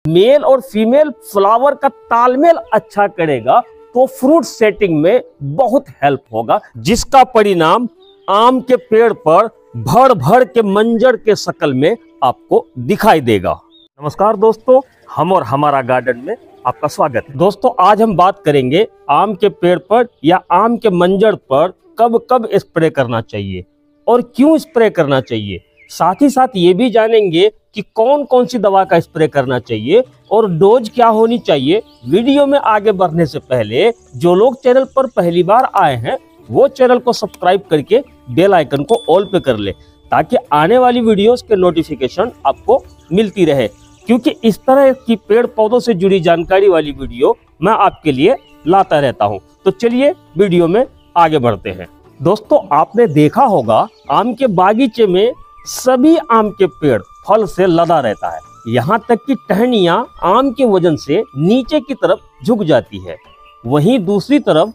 Mail और female flower का तालमेल अच्छा करेगा तो फ्रूट सेटिंग में बहुत हेल्प होगा, जिसका परिणाम आम के पेड़ पर भर भर के मंजर के शक्ल में आपको दिखाई देगा। नमस्कार दोस्तों, हम और हमारा गार्डन में आपका स्वागत है। दोस्तों, आज हम बात करेंगे आम के पेड़ पर या आम के मंजर पर कब कब स्प्रे करना चाहिए और क्यों स्प्रे करना चाहिए। साथ ही साथ ये भी जानेंगे कि कौन कौन सी दवा का स्प्रे करना चाहिए और डोज क्या होनी चाहिए। वीडियो में आगे बढ़ने से पहले जो लोग चैनल पर पहली बार आए हैं वो चैनल को सब्सक्राइब करके बेल आइकन को ऑल पे कर ले, ताकि आने वाली वीडियोस के नोटिफिकेशन आपको मिलती रहे, क्योंकि इस तरह की पेड़ पौधों से जुड़ी जानकारी वाली वीडियो मैं आपके लिए लाता रहता हूं। तो चलिए वीडियो में आगे बढ़ते हैं। दोस्तों, आपने देखा होगा आम के बागीचे में सभी आम के पेड़ फल से लदा रहता है, यहाँ तक कि टहनियां आम के वजन से नीचे की तरफ झुक जाती है। वहीं दूसरी तरफ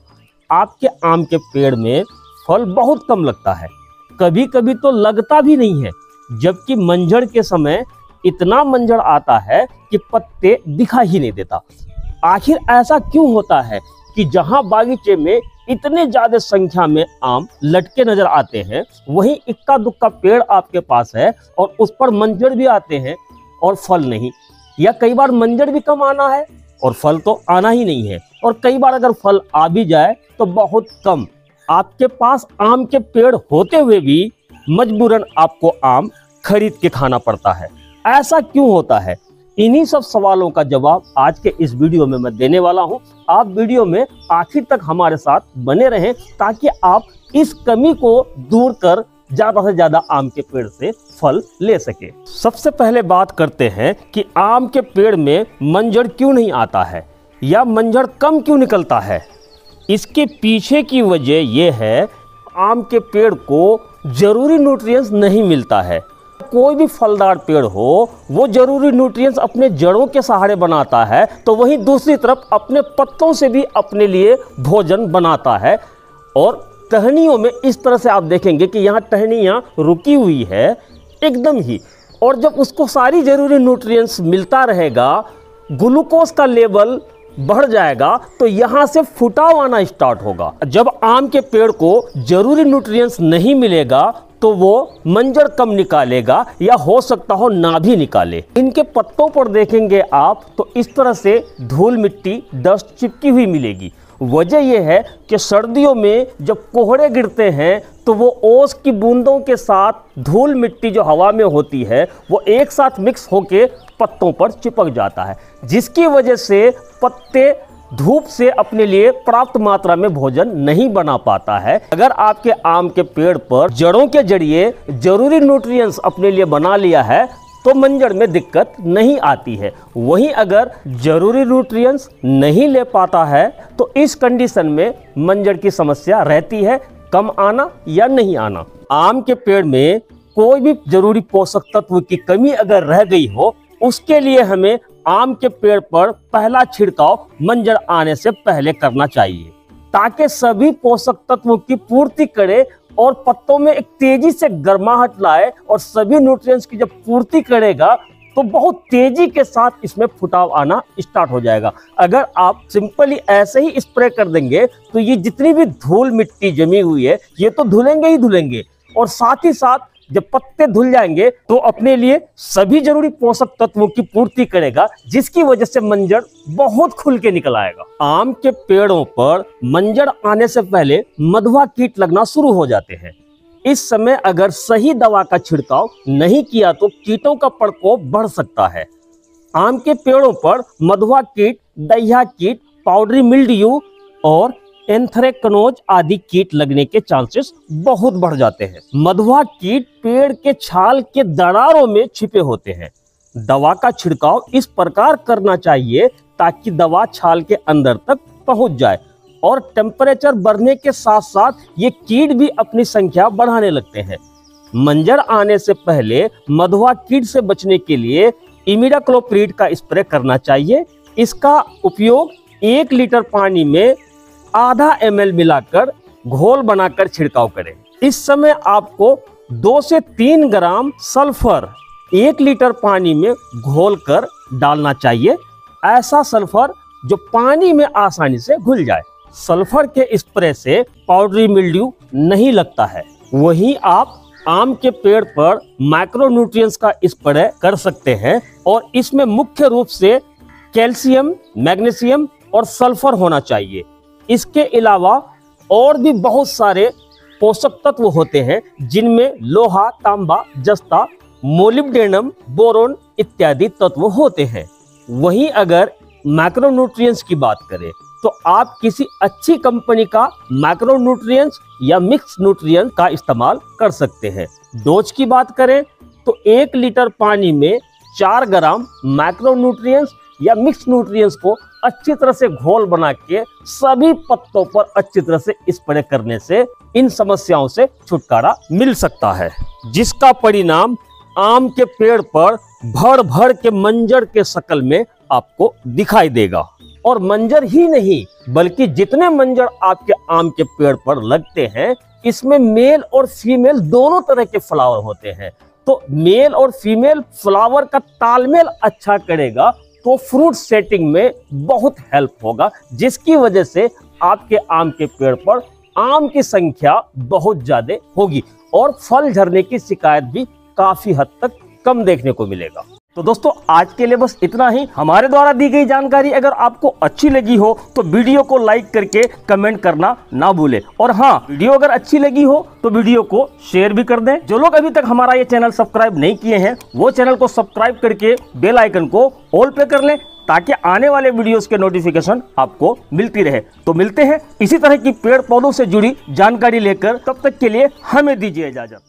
आपके आम के पेड़ में फल बहुत कम लगता है, कभी कभी तो लगता भी नहीं है, जबकि मंजर के समय इतना मंजर आता है कि पत्ते दिखाई ही नहीं देता। आखिर ऐसा क्यों होता है कि जहां बागीचे में इतने ज्यादा संख्या में आम लटके नजर आते हैं, वहीं इक्का दुक्का पेड़ आपके पास है और उस पर मंजर भी आते हैं और फल नहीं, या कई बार मंजर भी कम आना है और फल तो आना ही नहीं है, और कई बार अगर फल आ भी जाए तो बहुत कम। आपके पास आम के पेड़ होते हुए भी मजबूरन आपको आम खरीद के खाना पड़ता है। ऐसा क्यों होता है? इन्हीं सब सवालों का जवाब आज के इस वीडियो में मैं देने वाला हूं। आप वीडियो में आखिर तक हमारे साथ बने रहें, ताकि आप इस कमी को दूर कर ज्यादा से ज्यादा आम के पेड़ से फल ले सके। सबसे पहले बात करते हैं कि आम के पेड़ में मंजर क्यों नहीं आता है या मंजर कम क्यों निकलता है। इसके पीछे की वजह यह है, आम के पेड़ को जरूरी न्यूट्रिएंट्स नहीं मिलता है। कोई भी फलदार पेड़ हो वो जरूरी न्यूट्रिएंट्स अपने जड़ों के सहारे बनाता है, तो वहीं दूसरी तरफ अपने पत्तों से भी अपने लिए भोजन बनाता है। और टहनियों में इस तरह से आप देखेंगे कि यहाँ टहनियाँ रुकी हुई है एकदम ही, और जब उसको सारी जरूरी न्यूट्रिएंट्स मिलता रहेगा, ग्लूकोज का लेवल बढ़ जाएगा, तो यहाँ से फुटाव आना स्टार्ट होगा। जब आम के पेड़ को जरूरी न्यूट्रिएंट्स नहीं मिलेगा तो वो मंजर कम निकालेगा, या हो सकता हो ना भी निकाले। इनके पत्तों पर देखेंगे आप तो इस तरह से धूल मिट्टी डस्ट चिपकी हुई मिलेगी। वजह यह है कि सर्दियों में जब कोहरे गिरते हैं तो वो ओस की बूंदों के साथ धूल मिट्टी जो हवा में होती है वो एक साथ मिक्स होके पत्तों पर चिपक जाता है, जिसकी वजह से पत्ते धूप से अपने लिए पर्याप्त मात्रा में भोजन नहीं बना पाता है। अगर आपके आम के पेड़ पर जड़ों के जरिए जरूरी न्यूट्रिएंट्स अपने लिए बना लिया है तो मंजर में दिक्कत नहीं आती है। वहीं अगर जरूरी न्यूट्रिएंट्स नहीं ले पाता है तो इस कंडीशन में मंजर की समस्या रहती है, कम आना या नहीं आना। आम के पेड़ में कोई भी जरूरी पोषक तत्व की कमी अगर रह गई हो, उसके लिए हमें आम के पेड़ पर पहला छिड़काव मंजर आने से पहले करना चाहिए, ताकि सभी पोषक तत्वों की पूर्ति करे और पत्तों में एक तेजी से गर्माहट लाए, और सभी न्यूट्रिएंट्स की जब पूर्ति करेगा तो बहुत तेजी के साथ इसमें फुटाव आना स्टार्ट हो जाएगा। अगर आप सिंपली ऐसे ही स्प्रे कर देंगे तो ये जितनी भी धूल मिट्टी जमी हुई है ये तो धुलेंगे ही धुलेंगे, और साथ ही साथ जब पत्ते धुल जाएंगे तो अपने लिए सभी जरूरी पोषक तत्वों की पूर्ति करेगा, जिसकी वजह से मंजर बहुत खुल के निकल आएगा। आम के पेड़ों पर मंजर आने से पहले मधुआ कीट लगना शुरू हो जाते हैं। इस समय अगर सही दवा का छिड़काव नहीं किया तो कीटों का प्रकोप बढ़ सकता है। आम के पेड़ों पर मधुआ कीट, दहिया कीट, पाउडरी मिल्ड्यू और एंथ्रेक्नोज आदि कीट लगने के चांसेस बहुत बढ़ जाते हैं। मधुआ कीट पेड़ के छाल के दरारों में छिपे होते हैं। दवा का छिड़काव इस प्रकार करना चाहिए ताकि दवा छाल के अंदर तक पहुंच जाए, और टेम्परेचर बढ़ने के साथ साथ ये कीट भी अपनी संख्या बढ़ाने लगते हैं। मंजर आने से पहले मधुआ कीट से बचने के लिए इमिडाक्लोप्रिड का स्प्रे करना चाहिए। इसका उपयोग 1 लीटर पानी में आधा ml मिलाकर घोल बनाकर छिड़काव करें। इस समय आपको 2 से 3 ग्राम सल्फर 1 लीटर पानी में घोलकर डालना चाहिए, ऐसा सल्फर जो पानी में आसानी से घुल जाए। सल्फर के स्प्रे से पाउडरी मिल्ड्यू नहीं लगता है। वहीं आप आम के पेड़ पर माइक्रोन्यूट्रिएंट्स का स्प्रे कर सकते हैं और इसमें मुख्य रूप से कैल्शियम, मैग्नीशियम और सल्फर होना चाहिए। इसके अलावा और भी बहुत सारे पोषक तत्व होते हैं जिनमें लोहा, तांबा, जस्ता, मोलिब्डेनम, बोरोन इत्यादि तत्व होते हैं। वहीं अगर मैक्रोन्यूट्रिएंट्स की बात करें तो आप किसी अच्छी कंपनी का मैक्रोन्यूट्रिएंट्स या मिक्स न्यूट्रिएंट्स का इस्तेमाल कर सकते हैं। डोज की बात करें तो 1 लीटर पानी में 4 ग्राम मैक्रोन्यूट्रिएंट्स या मिक्स न्यूट्रिएंट्स को अच्छी तरह से घोल बना के सभी पत्तों पर अच्छी तरह से स्प्रे करने से इन समस्याओं से छुटकारा मिल सकता है, जिसका परिणाम आम के पेड़ पर भर भर के मंजर के शक्ल में आपको दिखाई देगा। और मंजर ही नहीं बल्कि जितने मंजर आपके आम के पेड़ पर लगते हैं, इसमें मेल और फीमेल दोनों तरह के फ्लावर होते हैं। तो मेल और फीमेल फ्लावर का तालमेल अच्छा करेगा तो फ्रूट सेटिंग में बहुत हेल्प होगा, जिसकी वजह से आपके आम के पेड़ पर आम की संख्या बहुत ज्यादा होगी और फल झरने की शिकायत भी काफी हद तक कम देखने को मिलेगा। तो दोस्तों आज के लिए बस इतना ही। हमारे द्वारा दी गई जानकारी अगर आपको अच्छी लगी हो तो वीडियो को लाइक करके कमेंट करना ना भूलें। और हाँ, वीडियो अगर अच्छी लगी हो तो वीडियो को शेयर भी कर दें। जो लोग अभी तक हमारा ये चैनल सब्सक्राइब नहीं किए हैं वो चैनल को सब्सक्राइब करके बेल आइकन को ऑल पे कर लें ताकि आने वाले वीडियोस के नोटिफिकेशन आपको मिलती रहे। तो मिलते हैं इसी तरह की पेड़ पौधों से जुड़ी जानकारी लेकर, तब तक के लिए हमें दीजिए इजाजत।